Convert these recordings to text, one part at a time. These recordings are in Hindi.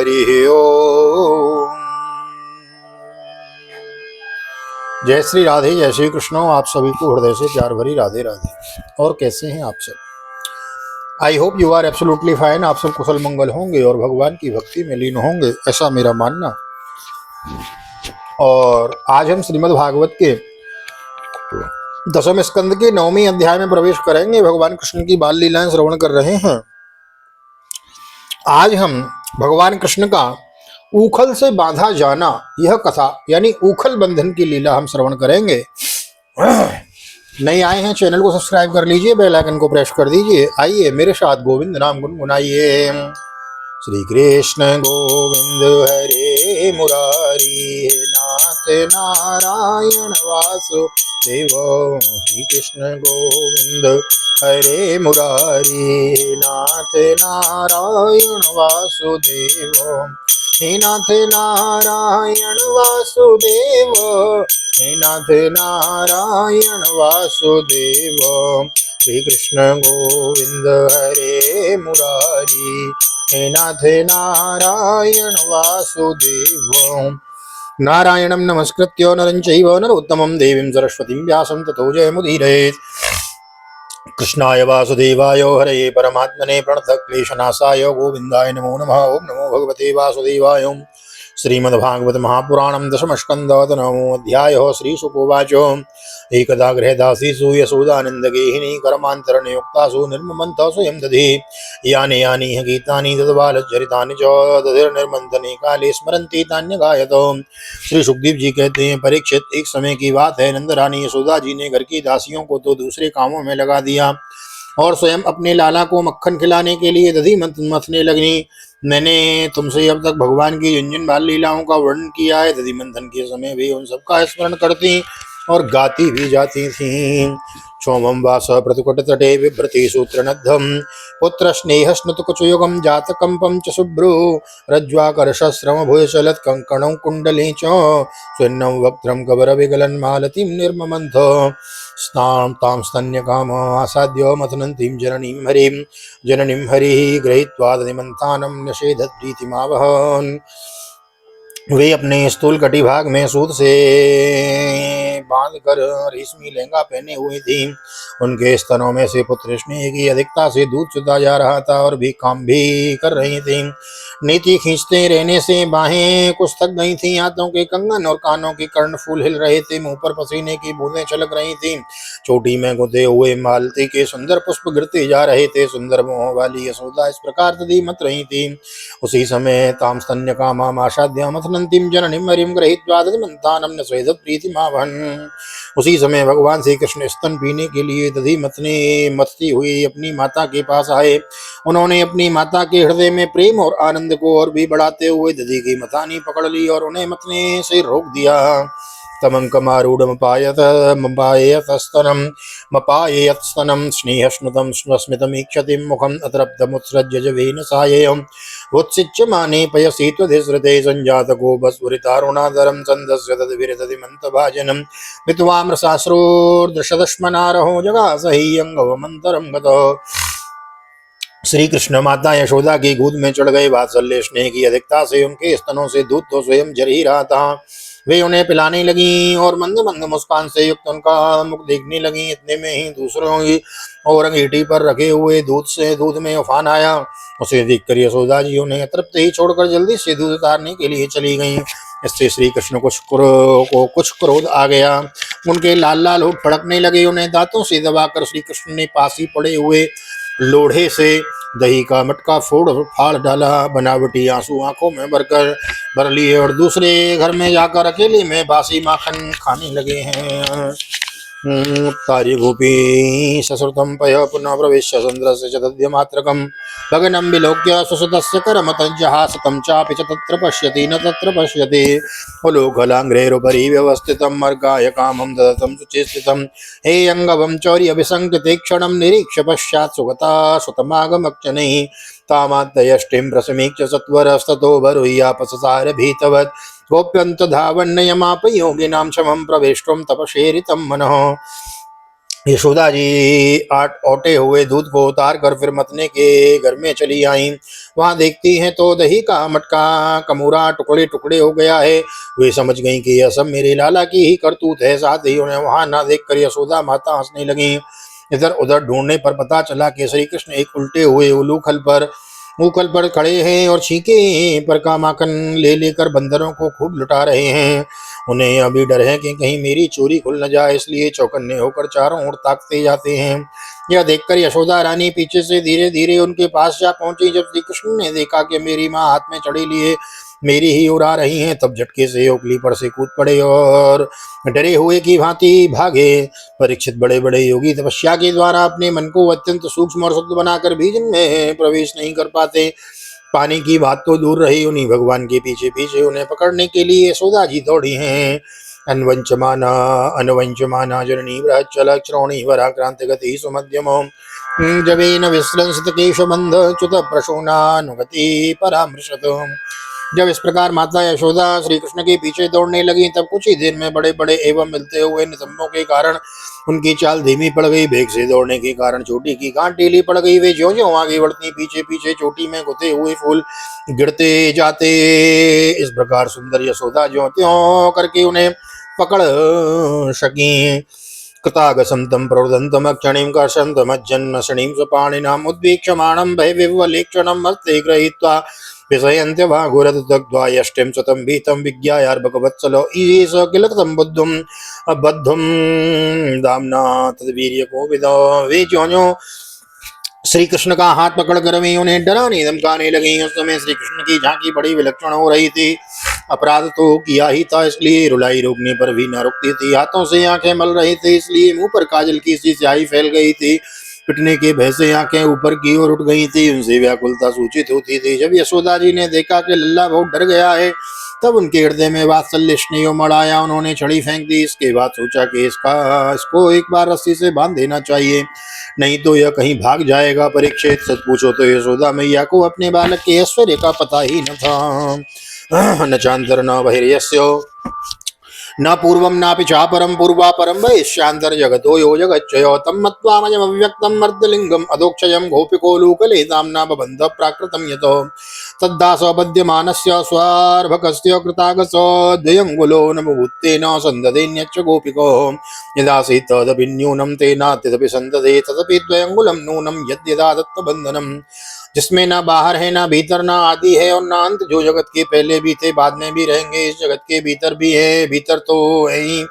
हरि ओम। जय श्री राधे, जय श्री कृष्ण। आप सभी को हृदय से प्यार भरी राधे राधे। और कैसे हैं आप सब? I hope you are absolutely fine. आप सब कुशल मंगल होंगे और भगवान की भक्ति में लीन होंगे, ऐसा मेरा मानना। और आज हम श्रीमद् भागवत के 10वें स्कंद के 9वें अध्याय में प्रवेश करेंगे। भगवान कृष्ण की बाल लीलाएं श्रवण कर रहे हैं। आज हम भगवान कृष्ण का ऊखल से बांधा जाना, यह कथा यानी ऊखल बंधन की लीला हम श्रवण करेंगे। नए आए हैं, चैनल को सब्सक्राइब कर लीजिए, बेल आइकन को प्रेस कर दीजिए। आइए मेरे साथ गोविंद नाम गुनगुनाइए। श्री कृष्ण गोविंद हरे मुरारी, नाथ नारायण वासुदेव। श्री कृष्ण गोविंद हरे मुरारी, नाथ नारायण वासुदेव। हे नाथ नारायण वासुदेव, हे नाथ नारायण वासुदेव। श्री कृष्ण गोविंद हरे मुरारी, हे नाथ नारायण वासुदेव। नारायणं नमस्कृत्य नरं चैव नरोत्तमं देवीं सरस्वतीं व्यासं ततो जयमुदीरयेत्। कृष्णाय वासुदेवाय हरये परमात्मने प्रणतक्लेशनाशाय गोविन्दाय नमो नमः। ओं नमो भगवते वासुदेवाय। श्रीमद्भागवत महापुराणं दशमस्कन्धः नवमोऽध्यायः। श्रीशुकोवाच एकदा गृहदासीषु यशोदानन्दगेहिनी कर्मान्तरनियुक्तासु निर्ममन्तः स्वयं दधि यानि यानि गीतानि तद्बालचरितानि च दधिर्निर्मन्थने काले स्मरन्ति तान्यगायत। श्री सुखदेव जी कहते हैं, परीक्षित, एक समय की बात है, नंद रानी यशोदा जी ने घर की दासियों को तो दूसरे कामों में लगा दिया और स्वयं अपने लाला को मक्खन खिलाने के लिए दधी मथने लगी। मैंने तुमसे अब तक भगवान की जिन जिन बाल लीलाओं का वर्णन किया है, दधी मंथन के समय भी उन सबका स्मरण करती और गाती भी जाती थीं। क्षोमं वास प्रतिकुट तटे बिभ्रति सूत्रनद्धं, पुत्र स्नेह स्नुतकुचयुगं जातकंपं च शुभ्रो रज्ज्वाकर्षस्रम भूयचलत् कंकणं कुण्डली च स्वर्णं वक्त्रं कबर विगलन मालतीं निर्ममन्थ। स्तां तां स्तन्यकाम आसाद्य मथनन्तीं जननीं हरिः गृहीत्वा दधिमन्थानं न्यषेधत् प्रीतिमावहन्। वे अपने स्थूल कटिभाग में सूत से बांधकर रेशमी लहंगा पहने हुए थी। उनके स्तनों में से पुत्र स्नेह की अधिकता से दूध चुता जा रहा था और भी काम भी कर रही थी। नीति खींचते रहने से बाहें कुछ थक गई थी। हाथों के कंगन और कानों के कर्णफूल हिल रहे थे। मुंह पर पसीने की बूंदें छलक रही थी। चोटी में गुंथे हुए मालती के सुंदर पुष्प गिरते जा रहे थे। सुंदर मोह वाली यशोदा इस प्रकार दधी मत रही थी। उसी समय ताम स्तन्य कामाम आशाद्य मथनन्तीं जननीं हरिं गृहीत्वा दधिमन्थानं न्यषेधत् प्रीतिमावहन्। उसी समय भगवान श्री कृष्ण स्तन पीने के लिए दधी मथती हुई अपनी माता के पास आए। उन्होंने अपनी माता के हृदय में प्रेम और आनंद को और भी बढ़ाते हुए दधी की मथानी पकड़ ली और उन्हें मथने से रोक दिया। मपायेयत्स्तनं स्नेहस्नुतं स्मितमीक्षतिं मुखम् अतृप्तमुत्सृज्य जवेन सायम् उत्सिच्यमाने पयसि त्वधिसृते सञ्जातको बस्फुरितारुणाधरं छन्दस्य तद्विरदधिमन्तभाजनं विद्वाम्रसाश्रोर्दृशदश्मनारहो जगासहि अङ्गवमन्तरं गतः। श्री कृष्ण माता यशोदा की गोद में चढ़ गए। वात्सल्य स्नेह की अधिकता से उनके स्तनों से दूध तो स्वयं झर ही रहा था। वे उन्हें पिलाने लगी और मंद मंद मुस्कान से युक्त उनका मुख देखने लगी। इतने में ही दूसरों की और अंगीठी पर रखे हुए दूध में उफान आया। उसे देखकर यशोदा जी उन्हें अतृप्त ही छोड़कर जल्दी से दूध उतारने के लिए चली गईं। इससे श्री कृष्ण को कुछ क्रोध आ गया। उनके लाल लाल होठ फड़कने लगे। उन्हें दांतों से दबाकर श्री कृष्ण ने पास ही पड़े हुए लोढ़े से दही का मटका फाड़ डाला। बनावटी आंसू आंखों में भर लिए और दूसरे घर में जाकर अकेले में बासी माखन खाने लगे हैं। तार्य गोपी ससुरतं पय पुनः प्रवेश्य चन्द्रस्य च दध्यमात्रकं गगनं विलोक्य सुसुतस्य करमतज्जहासतं चापि च तत्र पश्यति न तत्र पश्यति। उलोकलाङ्घ्रेरुपरि व्यवस्थितं मर्गाय कामं ददतं सुचिस्थितं। हे अङ्गवं चौर्यभिसङ्कृते क्षणं निरीक्ष्य पश्चात् सुगता सुतमागमक्षणैः तामात्तयष्टिं प्रसमीक्ष्य सत्वरस्ततो बरुह्यापससार भीतवत् गोप्यन्तधावन्नयमाप योगिनां शमं प्रवेष्टुं तपशेरितं मनः। यशोदा जी आट औटे हुए दूध को उतार कर फिर मतने के घर में चली आईं। वहां देखती हैं तो दही का मटका कमूरा टुकड़े टुकड़े हो गया है। वे समझ गईं कि यह सब मेरे लाला की ही करतूत है। साथ ही उन्हें वहां ना देखकर यशोदा माता हंसने लगी। इधर उधर ढूंढने पर पता चला कि श्री कृष्ण एक उल्टे हुए उखल पर खड़े हैं और छींके पर का माखन ले लेकर बंदरों को खूब लुटा रहे हैं। उन्हें अभी डर है कि कहीं मेरी चोरी खुल न जाए, इसलिए चौकन्ने होकर चारों ओर ताकते जाते हैं। यह देखकर यशोदा रानी पीछे से धीरे धीरे उनके पास जा पहुंची। जब श्री कृष्ण ने देखा कि मेरी माँ हाथ में चढ़ी लिए मेरी ही ओर आ रही हैं, तब झटके से ओखली पर से कूद पड़े और डरे हुए की भांति भागे। परीक्षित बड़े बड़े योगी तपस्या के द्वारा अपने मन को अत्यंत सूक्ष्म और शुद्ध बनाकर भी जिनमें प्रवेश नहीं कर पाते। पानी की बात तो दूर रही, उन्हीं भगवान के पीछे पीछे उन्हें पकड़ने के लिए यशोदा जी दौड़ी हैं। अन्वंचमाना अनवंचमाना जननी बृहच्चल श्रोणी वराक्रांति गति सुमध्यम जवेन विस्रंसित केशबंध च्युत प्रसूनानुगति परामृशत। जब इस प्रकार माता यशोदा श्री कृष्ण के पीछे दौड़ने लगी, तब कुछ ही देर में बड़े बड़े एवं मिलते हुए नितंबों के कारण उनकी चाल धीमी पड़ गई। बेग से दौड़ने के कारण चोटी की गांठ ढीली पड़ गई। वे ज्यों ज्यों आगे बढ़ती पीछे पीछे चोटी में गुथे हुए फूल गिरते जाते। इस प्रकार सुंदर यशोदा ज्यों त्यों करके उन्हें पकड़ सकी। कृतागसं तं प्रवदन्तमक्षणीं कर्षन्तमज्जन्मशणीं स्वपाणिनाम् उद्वीक्षमाणं भयविह्वलेक्षणं हस्ते गृहीत्वा विषयन्त्यभागुरदग्ध्वा यष्टिं स्वतं भीतं विज्ञायार्भकवत्सलो ईश किल कृतं बुद्धुम् अबद्धुं दाम्ना तद्वीर्यकोविदो। वे ज्यों ज्यों श्री कृष्ण का हाथ पकड़कर वे उन्हें डराने धमकाने लगी। उस समय श्री कृष्ण की झांकी बड़ी विलक्षण हो रही थी। अपराध तो किया ही था, इसलिए रुलाई रोकने पर भी न रुकती थी। हाथों से आंखें मल रही थी, इसलिए मुंह पर काजल की सी स्याही फैल गई थी। पिटने के भय से आंखें ऊपर की ओर उठ गई थी, उनसे व्याकुलता सूचित होती थी। जब यशोदा जी ने देखा कि लल्ला बहुत डर गया है, तब उनके हृदय में वात्सल्य स्नेह उमड़ आया। उन्होंने छड़ी फेंक दी। इसके बाद सोचा कि इसको एक बार रस्सी से बांध देना चाहिए, नहीं तो यह कहीं भाग जाएगा। परीक्षित, सच पूछो तो यशोदा मैया को अपने बालक के ऐश्वर्य का पता ही न था। न चांतर न बहिर्यस्य न पूर्वं नापि चापरं पूर्वापरं वैश्यान्तर जगतो यो जगच्चयो तं मत्वामयमव्यक्तं मर्दलिङ्गम् अधोक्षयं गोपिको लोकले दाम्ना बबन्ध प्राकृतं यतो तद्दासोपद्यमानस्य स्वार्भकस्य कृतागसो द्वयङ्गुलो नमभूत्तेन सन्ददेन्यच्च गोपिको यदासीत् तदपि न्यूनं तेनात्यदपि सन्ददे तदपि द्वयङ्गुलं नूनं यद्यदा दत्तबन्धनम्। जिसमें ना बाहर है ना भीतर, ना आदि है और ना अंत, जो जगत के पहले भी थे बाद में भी रहेंगे, इस जगत के भीतर भी है, भीतर तो है ही,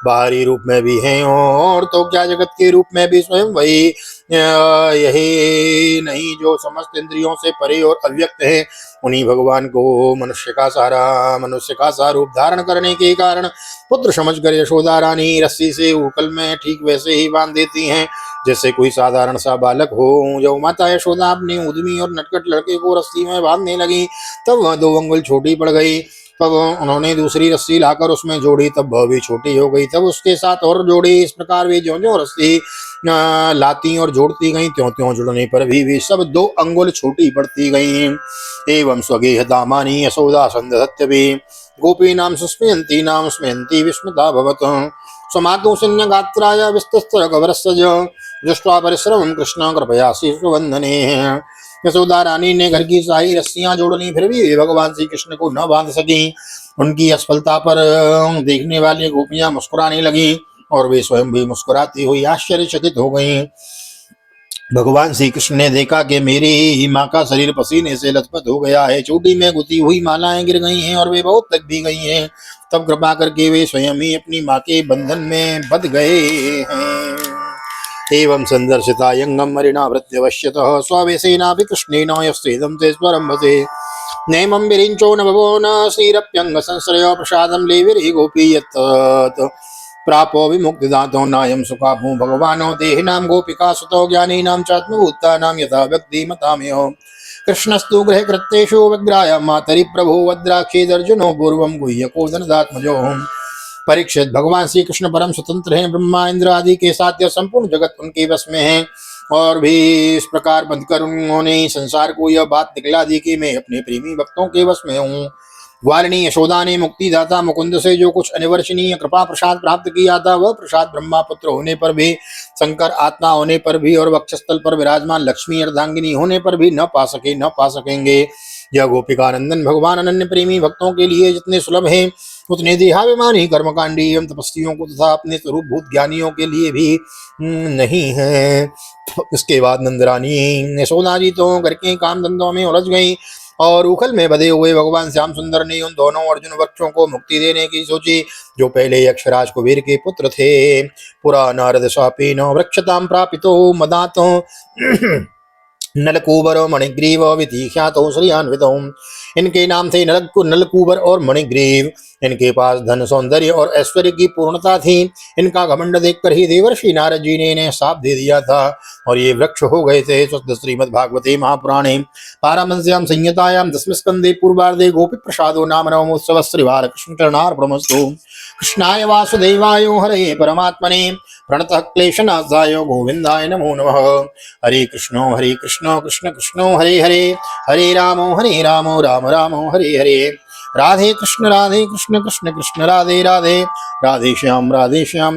बाहरी रूप में भी है और तो क्या जगत के रूप में भी स्वयं वही यही नहीं जो समस्त इंद्रियों से परे और अव्यक्त है। उन्हीं भगवान को मनुष्य का सा रूप धारण करने के कारण पुत्र समझकर यशोदा रानी रस्सी से उकल में ठीक वैसे ही बांध देती हैं जैसे कोई साधारण सा बालक हो। जब माता यशोदा अपनी उद्यमी और नटखट लड़के को रस्सी में बांधने लगी, तब वह 2 अंगुल छोटी पड़ गई। तब उन्होंने दूसरी रस्सी लाकर उसमें जोड़ी, तब वह भी छोटी हो गई। तब उसके साथ और जोड़ी। इस प्रकार वे ज्यों ज्यों रस्सी लाती और जोड़ती गईं, त्यों त्यों जुड़ने पर भी सब 2 अंगुल छोटी पड़ती गईं। एवं स्वगेह दामानी यशोदा संध सत्य भी गोपी नाम सुस्मयंती नाम स्मयंती विस्मृता भवत स्वमातु सैन्य गात्राय विस्तस्तर गवरस्ज दृष्ट्वा परिश्रमं कृष्ण कृपया शिशुवंदने। यशोदा रानी ने घर की सारी रस्सियां जोड़ ली, फिर भी भगवान श्री कृष्ण को न बांध सकी। उनकी असफलता पर देखने वाली गोपियां मुस्कुराने लगी और वे स्वयं भी मुस्कुराती हुई आश्चर्यचकित हो गईं। भगवान श्री कृष्ण ने देखा कि मेरी माँ का शरीर पसीने से लथपथ हो गया है, चोटी में गुथी हुई मालाएं गिर गई हैं और वे बहुत थक भी गई हैं। तब कृपा करके वे स्वयं ही अपनी माँ के बंधन में बंध गए हैं। एवं संदर्शिता यंगम मरिणा भृत्यवश्यतः स्ववेशेनापि कृष्णेन यस्तेदं ते स्वरंभसे नैमं विरिञ्चो न भवो न श्रीरप्यंग संश्रयो प्रसादं लेविरि गोपी यत् प्रापो विमुक्तिदातो नायं सुखाभू भगवानो देहिनां गोपिका सुतो ज्ञानीनां चात्मभूतानां यथा व्यक्तिमतामयो कृष्णस्तु गृह कृत्येषु विग्राय मातरि प्रभो वद्राक्षेदर्जुनो पूर्वं गुह्यको धनदात्मजो। परीक्षित, भगवान श्री कृष्ण परम स्वतंत्र हैं। ब्रह्मा इंद्र आदि के साथ यह संपूर्ण जगत उनके वश में है और भी इस प्रकार बंधकर उन्होंने संसार को यह बात दिखला दी कि मैं अपने प्रेमी भक्तों के वश में हूँ। ग्वालिनी यशोदा ने मुक्तिदाता मुकुंद से जो कुछ अनिवर्षणीय कृपा प्रसाद प्राप्त किया था, वह प्रसाद ब्रह्मा पुत्र होने पर भी, शंकर आत्मा होने पर भी और वक्षस्थल पर विराजमान लक्ष्मी अर्धांगिनी होने पर भी न पा सकेंगे। यह गोपिका नंदन भगवान अनन्य प्रेमी भक्तों के लिए जितने सुलभ हैं, उतने देहाभिमानी कर्मकांडी एवं तपस्वियों को तथा अपने स्वरूप भूत ज्ञानियों के लिए भी नहीं है। इसके बाद नंदरानी यशोदा जी तो घर के काम धंधों में उलझ गई और उखल में बधे हुए भगवान श्याम सुंदर ने उन दोनों अर्जुन वृक्षों को मुक्ति देने की सोची, जो पहले यक्षराज कुबेर के पुत्र थे। पुरा नारद शापेन वृक्षतां प्रापितो मदातो नलकूबर और मणिग्रीव विधिख्यातो श्रीयान्वितौ। इनके नाम थे नलकूबर और मणिग्रीव। इनके पास धन सौंदर्य और ऐश्वर्य की पूर्णता थी। इनका घमंड देखकर ही देवर्षि नारद जी ने इन्हें शाप दे दिया था और ये वृक्ष हो गए थे। श्रीमद्भागवते महापुराणे पारमहंस्यां संहितायां दशम स्कंदे पूर्वार्धे गोपी प्रसादो नाम नवमोत्सव श्री बालकृष्ण चरणार्पणमस्तु। कृष्णाय वासुदेवाय हरे परमात्मने प्रणतः क्लेशनाशाय गोविंदाय नमो नमः। हरे कृष्ण कृष्ण कृष्ण हरे हरे, हरे राम राम राम हरे हरे। राधे कृष्ण कृष्ण कृष्ण राधे राधे, राधे श्याम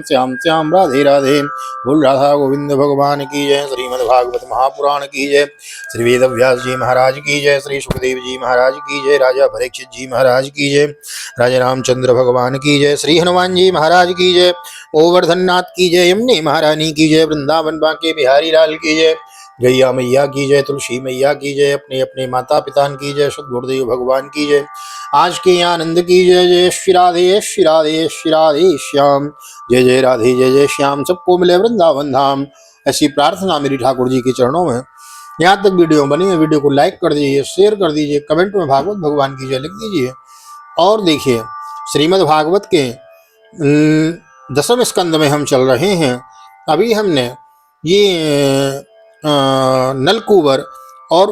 श्याम श्याम राधे राधे। बोल राधा गोविंद भगवान की जय। श्रीमद्भागवत महापुराण की जय। श्री वेद व्यास जी महाराज की जय। श्री सुखदेव जी महाराज की जय। राजा परीक्षित जी महाराज की जय। राजा रामचंद्र भगवान की जय। श्री हनुमान जी महाराज की जय। गोवर्धन नाथ की जय। यमुने महारानी की जय। वृंदावन बांके बिहारी लाल की जय। गैया मैया की जय। तुलसी मैया की जय। अपने अपने माता पिता की जय। सदगुरुदेव भगवान की जय। आज के आनंद की जय। जय श्री राधे श्री राधे श्री राधे श्याम। जय जय राधे जय जय श्याम। सबको मिले वृंदावन धाम, ऐसी प्रार्थना मेरी ठाकुर जी के चरणों में। यहाँ तक वीडियो बनी है, वीडियो को लाइक कर दीजिए, शेयर कर दीजिए, कमेंट में भागवत भगवान की जय लिख दीजिए। और देखिए श्रीमद् भागवत के दसम स्कंद में हम चल रहे हैं। अभी हमने ये नलकूबर और